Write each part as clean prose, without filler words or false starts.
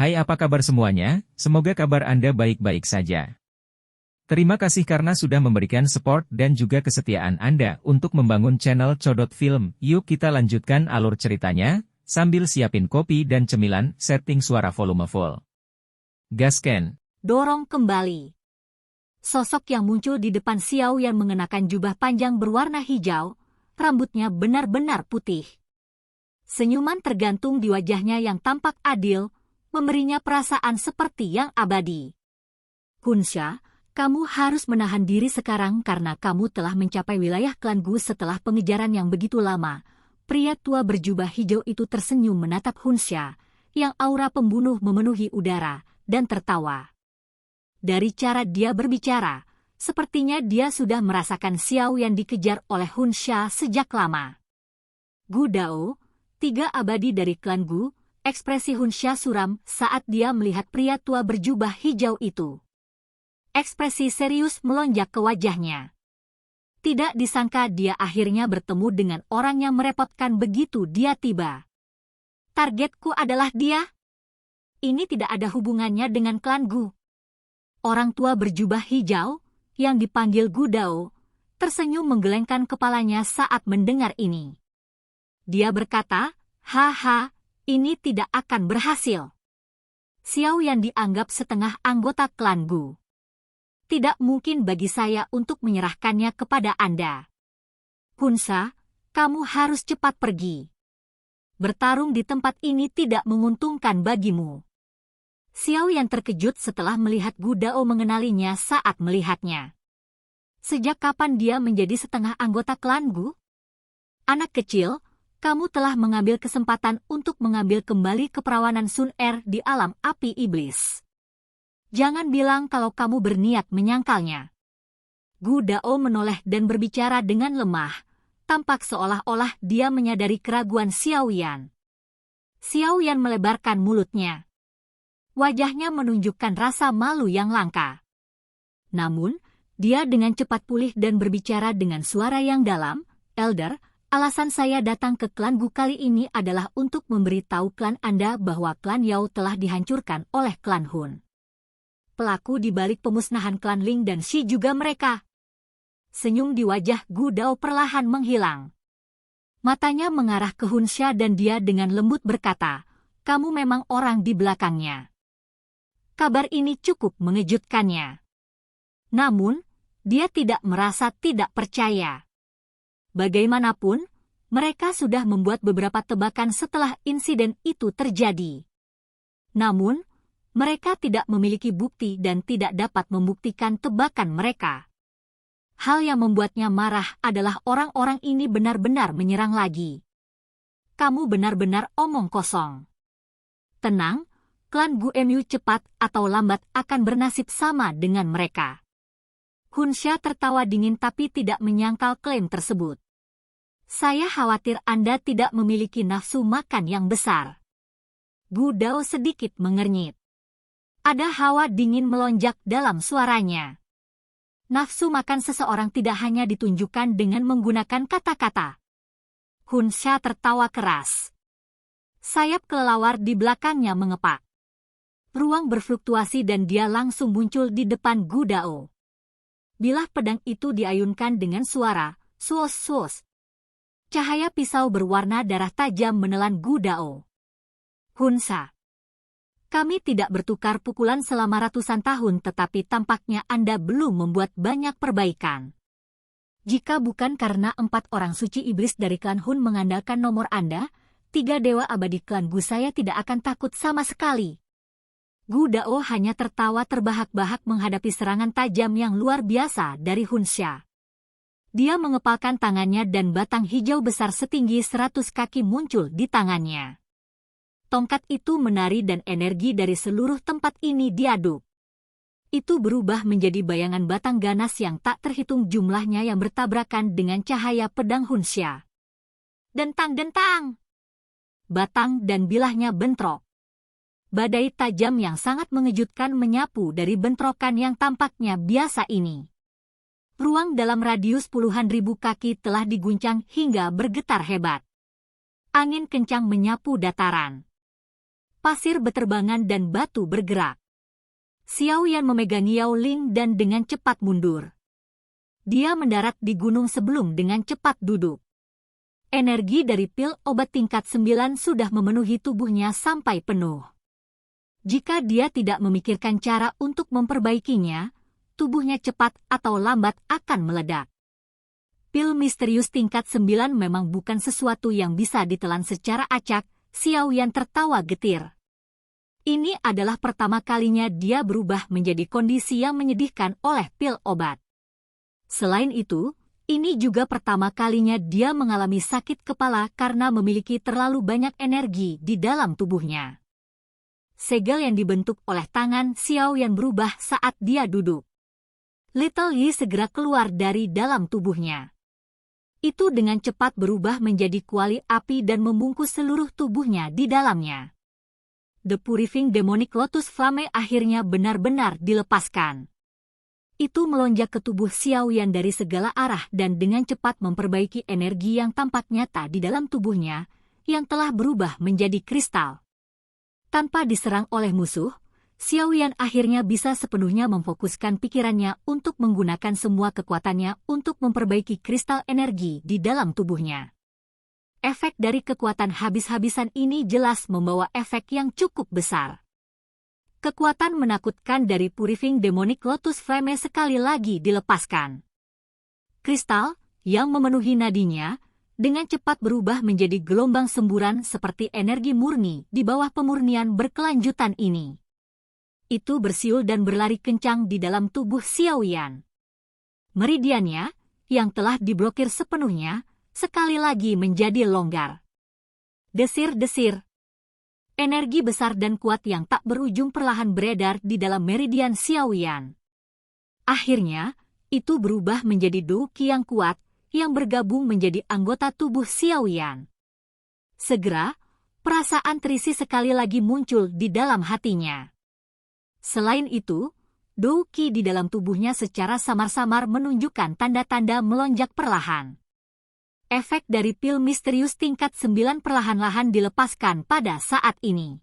Hai, apa kabar semuanya? Semoga kabar Anda baik-baik saja. Terima kasih karena sudah memberikan support dan juga kesetiaan Anda untuk membangun channel Codot Film. Yuk kita lanjutkan alur ceritanya, sambil siapin kopi dan cemilan, setting suara volume full. Gasken. Dorong kembali. Sosok yang muncul di depan Xiao yang mengenakan jubah panjang berwarna hijau, rambutnya benar-benar putih. Senyuman tergantung di wajahnya yang tampak adil, memberinya perasaan seperti yang abadi. Hunsha, kamu harus menahan diri sekarang karena kamu telah mencapai wilayah klan Gu setelah pengejaran yang begitu lama. Pria tua berjubah hijau itu tersenyum menatap Hunsha, yang aura pembunuh memenuhi udara, dan tertawa. Dari cara dia berbicara, sepertinya dia sudah merasakan Xiao yang dikejar oleh Hunsha sejak lama. Gu Dao, 3 abadi dari klan Gu, ekspresi Hunsha suram saat dia melihat pria tua berjubah hijau itu. Ekspresi serius melonjak ke wajahnya. Tidak disangka dia akhirnya bertemu dengan orang yang merepotkan begitu dia tiba. Targetku adalah dia. Ini tidak ada hubungannya dengan klan Gu. Orang tua berjubah hijau, yang dipanggil Gu Dao, tersenyum menggelengkan kepalanya saat mendengar ini. Dia berkata, haha, ini tidak akan berhasil. Xiao yang dianggap setengah anggota klan Gu. Tidak mungkin bagi saya untuk menyerahkannya kepada Anda. Hunsha, kamu harus cepat pergi. Bertarung di tempat ini tidak menguntungkan bagimu. Xiao yang terkejut setelah melihat Gu Dao mengenalinya saat melihatnya. Sejak kapan dia menjadi setengah anggota klan Gu? Anak kecil, kamu telah mengambil kesempatan untuk mengambil kembali keperawanan Sun Er di alam api iblis. Jangan bilang kalau kamu berniat menyangkalnya. Gu Dao menoleh dan berbicara dengan lemah, tampak seolah-olah dia menyadari keraguan Xiao Yan. Xiao Yan melebarkan mulutnya. Wajahnya menunjukkan rasa malu yang langka. Namun, dia dengan cepat pulih dan berbicara dengan suara yang dalam, Elder, alasan saya datang ke klan Gu kali ini adalah untuk memberitahu klan Anda bahwa klan Yao telah dihancurkan oleh klan Hun. Pelaku di balik pemusnahan klan Ling dan Shi juga mereka. Senyum di wajah Gu Dao perlahan menghilang. Matanya mengarah ke Hunsha dan dia dengan lembut berkata, kamu memang orang di belakangnya. Kabar ini cukup mengejutkannya. Namun, dia tidak merasa tidak percaya. Bagaimanapun, mereka sudah membuat beberapa tebakan setelah insiden itu terjadi. Namun, mereka tidak memiliki bukti dan tidak dapat membuktikan tebakan mereka. Hal yang membuatnya marah adalah orang-orang ini benar-benar menyerang lagi. Kamu benar-benar omong kosong. Tenang, klan Gu Mu cepat atau lambat akan bernasib sama dengan mereka. Hunsha tertawa dingin tapi tidak menyangkal klaim tersebut. Saya khawatir Anda tidak memiliki nafsu makan yang besar. Gu Dao sedikit mengernyit. Ada hawa dingin melonjak dalam suaranya. Nafsu makan seseorang tidak hanya ditunjukkan dengan menggunakan kata-kata. Hunsha tertawa keras. Sayap kelelawar di belakangnya mengepak. Ruang berfluktuasi dan dia langsung muncul di depan Gu Dao. Bilah pedang itu diayunkan dengan suara, suos-suos. Cahaya pisau berwarna darah tajam menelan Gu Dao. Hunsha, kami tidak bertukar pukulan selama ratusan tahun tetapi tampaknya Anda belum membuat banyak perbaikan. Jika bukan karena 4 orang suci iblis dari klan Hun mengandalkan nomor Anda, 3 dewa abadi klan Gu saya tidak akan takut sama sekali. Gu Dao hanya tertawa terbahak-bahak menghadapi serangan tajam yang luar biasa dari Hunsha. Dia mengepalkan tangannya dan batang hijau besar setinggi 100 kaki muncul di tangannya. Tongkat itu menari dan energi dari seluruh tempat ini diaduk. Itu berubah menjadi bayangan batang ganas yang tak terhitung jumlahnya yang bertabrakan dengan cahaya pedang Hunsha. Dentang-dentang! Batang dan bilahnya bentrok. Badai tajam yang sangat mengejutkan menyapu dari bentrokan yang tampaknya biasa ini. Ruang dalam radius puluhan ribu kaki telah diguncang hingga bergetar hebat. Angin kencang menyapu dataran. pasir beterbangan dan batu bergerak. Xiao Yan memegang Yao Ling dan dengan cepat mundur. Dia mendarat di gunung sebelum dengan cepat duduk. Energi dari pil obat tingkat 9 sudah memenuhi tubuhnya sampai penuh. Jika dia tidak memikirkan cara untuk memperbaikinya, tubuhnya cepat atau lambat akan meledak. Pil misterius tingkat 9 memang bukan sesuatu yang bisa ditelan secara acak, Xiao Yan tertawa getir. Ini adalah pertama kalinya dia berubah menjadi kondisi yang menyedihkan oleh pil obat. Selain itu, ini juga pertama kalinya dia mengalami sakit kepala karena memiliki terlalu banyak energi di dalam tubuhnya. Segel yang dibentuk oleh tangan Xiao Yan berubah saat dia duduk. Little Yi segera keluar dari dalam tubuhnya. Itu dengan cepat berubah menjadi kuali api dan membungkus seluruh tubuhnya di dalamnya. The Purifying Demonic Lotus Flame akhirnya benar-benar dilepaskan. Itu melonjak ke tubuh Xiao Yan dari segala arah dan dengan cepat memperbaiki energi yang tampak nyata di dalam tubuhnya, yang telah berubah menjadi kristal. Tanpa diserang oleh musuh, Xiao Yan akhirnya bisa sepenuhnya memfokuskan pikirannya untuk menggunakan semua kekuatannya untuk memperbaiki kristal energi di dalam tubuhnya. Efek dari kekuatan habis-habisan ini jelas membawa efek yang cukup besar. Kekuatan menakutkan dari Purifying Demonic Lotus Flame sekali lagi dilepaskan. Kristal, yang memenuhi nadinya, dengan cepat berubah menjadi gelombang semburan seperti energi murni di bawah pemurnian berkelanjutan ini. Itu bersiul dan berlari kencang di dalam tubuh Xiao Yan. Meridiannya, yang telah diblokir sepenuhnya, sekali lagi menjadi longgar. Desir-desir. Energi besar dan kuat yang tak berujung perlahan beredar di dalam meridian Xiao Yan. Akhirnya, itu berubah menjadi dou qi yang kuat, yang bergabung menjadi anggota tubuh Xiao Yan. Segera, perasaan terisi sekali lagi muncul di dalam hatinya. Selain itu, dou qi di dalam tubuhnya secara samar-samar menunjukkan tanda-tanda melonjak perlahan. Efek dari pil misterius tingkat 9 perlahan-lahan dilepaskan pada saat ini.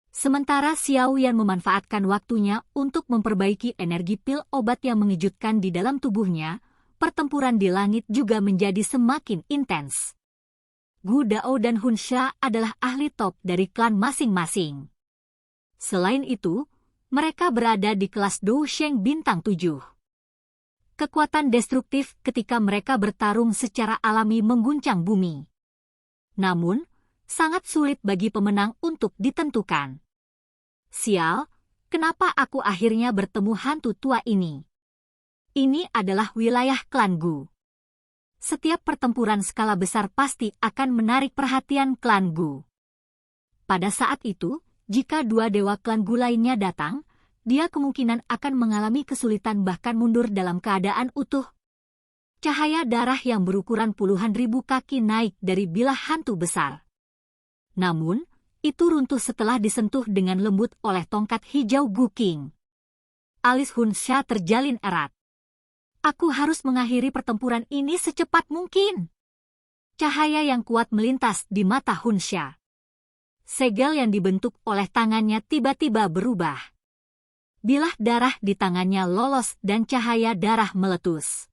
Sementara Xiao Yan memanfaatkan waktunya untuk memperbaiki energi pil obat yang mengejutkan di dalam tubuhnya, pertempuran di langit juga menjadi semakin intens. Gu Dao dan Hun Xia adalah ahli top dari klan masing-masing. Selain itu, mereka berada di kelas Dou Sheng bintang 7. Kekuatan destruktif ketika mereka bertarung secara alami mengguncang bumi. Namun, sangat sulit bagi pemenang untuk ditentukan. Sial, kenapa aku akhirnya bertemu hantu tua ini? Ini adalah wilayah klan Gu. Setiap pertempuran skala besar pasti akan menarik perhatian klan Gu. Pada saat itu, jika dua dewa klan Gu lainnya datang, dia kemungkinan akan mengalami kesulitan bahkan mundur dalam keadaan utuh. Cahaya darah yang berukuran puluhan ribu kaki naik dari bilah hantu besar. Namun, itu runtuh setelah disentuh dengan lembut oleh tongkat hijau Gu King. Alis Hun Xia terjalin erat. Aku harus mengakhiri pertempuran ini secepat mungkin. Cahaya yang kuat melintas di mata Hun Xia. Segel yang dibentuk oleh tangannya tiba-tiba berubah. Bilah darah di tangannya lolos dan cahaya darah meletus.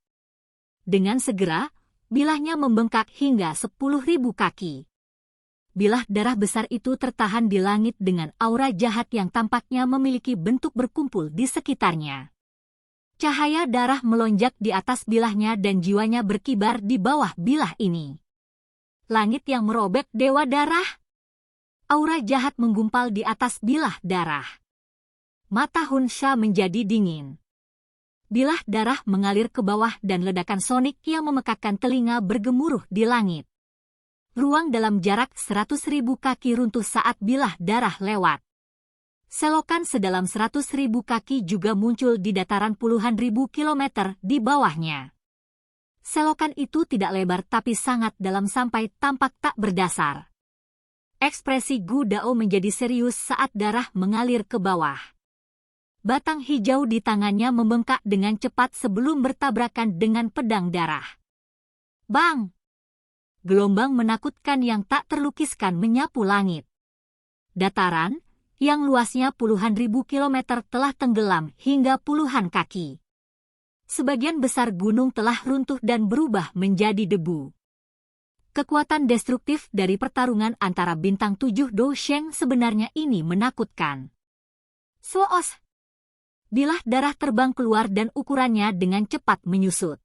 Dengan segera, bilahnya membengkak hingga 10.000 kaki. Bilah darah besar itu tertahan di langit dengan aura jahat yang tampaknya memiliki bentuk berkumpul di sekitarnya. Cahaya darah melonjak di atas bilahnya dan jiwanya berkibar di bawah bilah ini. Langit yang merobek dewa darah. Aura jahat menggumpal di atas bilah darah. Mata Hun Xia menjadi dingin. Bilah darah mengalir ke bawah dan ledakan sonik yang memekakkan telinga bergemuruh di langit. Ruang dalam jarak 100.000 kaki runtuh saat bilah darah lewat. Selokan sedalam 100.000 kaki juga muncul di dataran puluhan ribu kilometer di bawahnya. Selokan itu tidak lebar tapi sangat dalam sampai tampak tak berdasar. Ekspresi Gu Dao menjadi serius saat darah mengalir ke bawah. Batang hijau di tangannya membengkak dengan cepat sebelum bertabrakan dengan pedang darah. Bang! Gelombang menakutkan yang tak terlukiskan menyapu langit. Dataran, yang luasnya puluhan ribu kilometer telah tenggelam hingga puluhan kaki. Sebagian besar gunung telah runtuh dan berubah menjadi debu. Kekuatan destruktif dari pertarungan antara bintang 7 Dousheng sebenarnya ini menakutkan. Soos! Bilah darah terbang keluar dan ukurannya dengan cepat menyusut.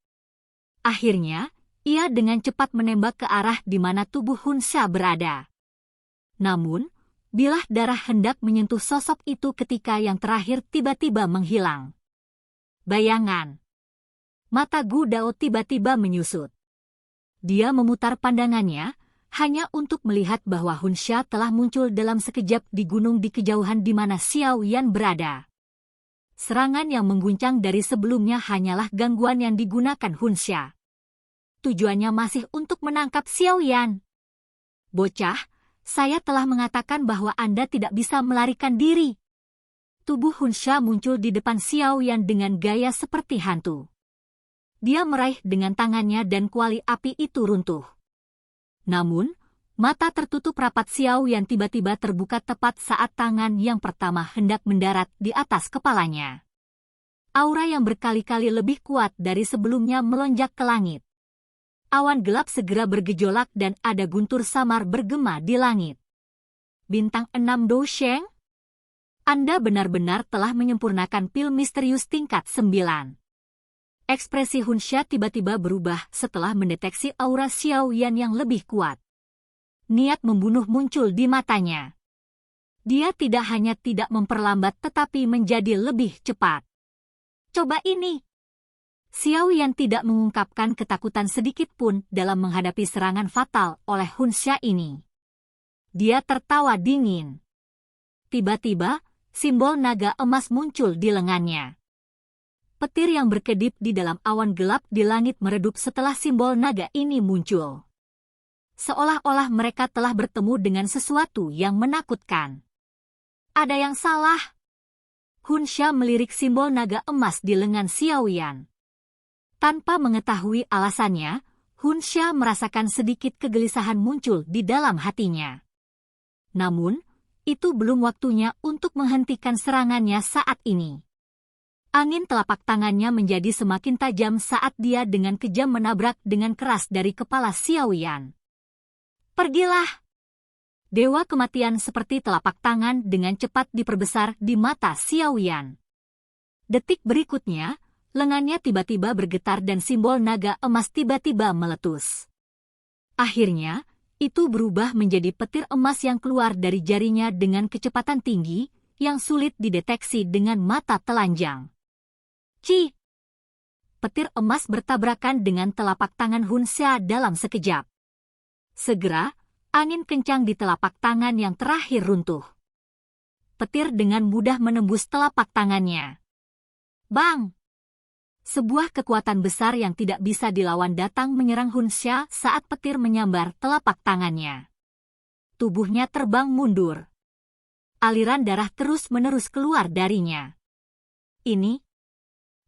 Akhirnya, ia dengan cepat menembak ke arah di mana tubuh Hunsha berada. Namun, bilah darah hendak menyentuh sosok itu ketika yang terakhir tiba-tiba menghilang. Bayangan. Mata Gu Dao tiba-tiba menyusut. Dia memutar pandangannya, hanya untuk melihat bahwa Hunsha telah muncul dalam sekejap di gunung di kejauhan di mana Xiao Yan berada. Serangan yang mengguncang dari sebelumnya hanyalah gangguan yang digunakan Hunsha. Tujuannya masih untuk menangkap Xiao Yan. Bocah, saya telah mengatakan bahwa Anda tidak bisa melarikan diri. Tubuh Hunsha muncul di depan Xiao Yan dengan gaya seperti hantu. Dia meraih dengan tangannya dan kuali api itu runtuh. Namun, mata tertutup rapat Xiao Yan tiba-tiba terbuka tepat saat tangan yang pertama hendak mendarat di atas kepalanya. Aura yang berkali-kali lebih kuat dari sebelumnya melonjak ke langit. Awan gelap segera bergejolak dan ada guntur samar bergema di langit. Bintang 6 Dousheng? Anda benar-benar telah menyempurnakan pil misterius tingkat 9. Ekspresi Hunsha tiba-tiba berubah setelah mendeteksi aura Xiao Yan yang lebih kuat. Niat membunuh muncul di matanya. Dia tidak hanya tidak memperlambat tetapi menjadi lebih cepat. Coba ini. Xiao Yan tidak mengungkapkan ketakutan sedikit pun dalam menghadapi serangan fatal oleh Hunsha ini. Dia tertawa dingin. Tiba-tiba, simbol naga emas muncul di lengannya. Petir yang berkedip di dalam awan gelap di langit meredup setelah simbol naga ini muncul. Seolah-olah mereka telah bertemu dengan sesuatu yang menakutkan. Ada yang salah. Hunsha melirik simbol naga emas di lengan Xiao Yan. Tanpa mengetahui alasannya, Hunsha merasakan sedikit kegelisahan muncul di dalam hatinya. Namun, itu belum waktunya untuk menghentikan serangannya saat ini. Angin telapak tangannya menjadi semakin tajam saat dia dengan kejam menabrak dengan keras dari kepala Xiao Yan. Pergilah! Dewa kematian seperti telapak tangan dengan cepat diperbesar di mata Xiao Yan. Detik berikutnya, lengannya tiba-tiba bergetar dan simbol naga emas tiba-tiba meletus. Akhirnya, itu berubah menjadi petir emas yang keluar dari jarinya dengan kecepatan tinggi, yang sulit dideteksi dengan mata telanjang. Ci! Petir emas bertabrakan dengan telapak tangan Hunsha dalam sekejap. Segera, angin kencang di telapak tangan yang terakhir runtuh. Petir dengan mudah menembus telapak tangannya. Bang! Sebuah kekuatan besar yang tidak bisa dilawan datang menyerang Hunsha saat petir menyambar telapak tangannya. Tubuhnya terbang mundur. Aliran darah terus-menerus keluar darinya. Ini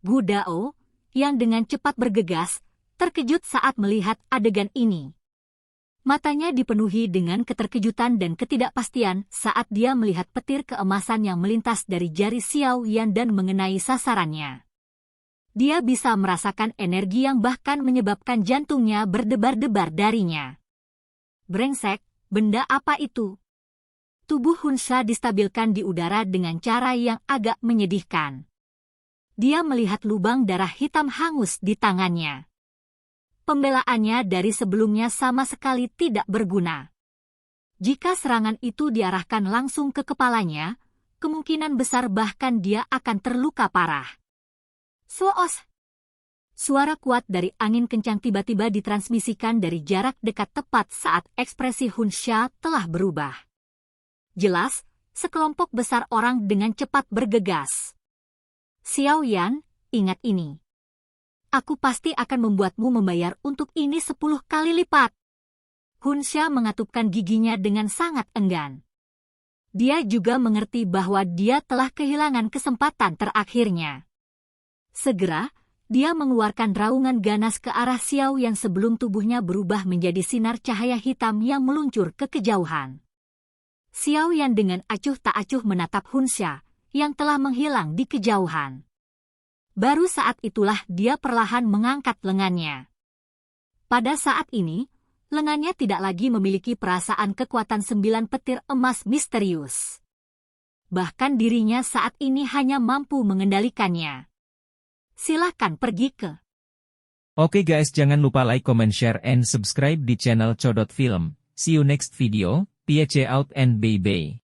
Gu Dao, yang dengan cepat bergegas, terkejut saat melihat adegan ini. Matanya dipenuhi dengan keterkejutan dan ketidakpastian saat dia melihat petir keemasan yang melintas dari jari Xiao Yan dan mengenai sasarannya. Dia bisa merasakan energi yang bahkan menyebabkan jantungnya berdebar-debar darinya. Brengsek, benda apa itu? Tubuh Hunsha distabilkan di udara dengan cara yang agak menyedihkan. Dia melihat lubang darah hitam hangus di tangannya. Pembelaannya dari sebelumnya sama sekali tidak berguna. Jika serangan itu diarahkan langsung ke kepalanya, kemungkinan besar bahkan dia akan terluka parah. Soos! Suara kuat dari angin kencang tiba-tiba ditransmisikan dari jarak dekat tepat saat ekspresi Hunsha telah berubah. Jelas, sekelompok besar orang dengan cepat bergegas. Xiao Yan, ingat ini. Aku pasti akan membuatmu membayar untuk ini 10 kali lipat. Hunsha mengatupkan giginya dengan sangat enggan. Dia juga mengerti bahwa dia telah kehilangan kesempatan terakhirnya. Segera, dia mengeluarkan raungan ganas ke arah Xiao yang sebelum tubuhnya berubah menjadi sinar cahaya hitam yang meluncur ke kejauhan. Xiao Yan dengan acuh tak acuh menatap Hunxia, yang telah menghilang di kejauhan. Baru saat itulah dia perlahan mengangkat lengannya. Pada saat ini, lengannya tidak lagi memiliki perasaan kekuatan 9 petir emas misterius. Bahkan dirinya saat ini hanya mampu mengendalikannya. Silahkan pergi ke. Oke guys, jangan lupa like, comment, share, and subscribe di channel Codot Film. See you next video, peace out and bye-bye.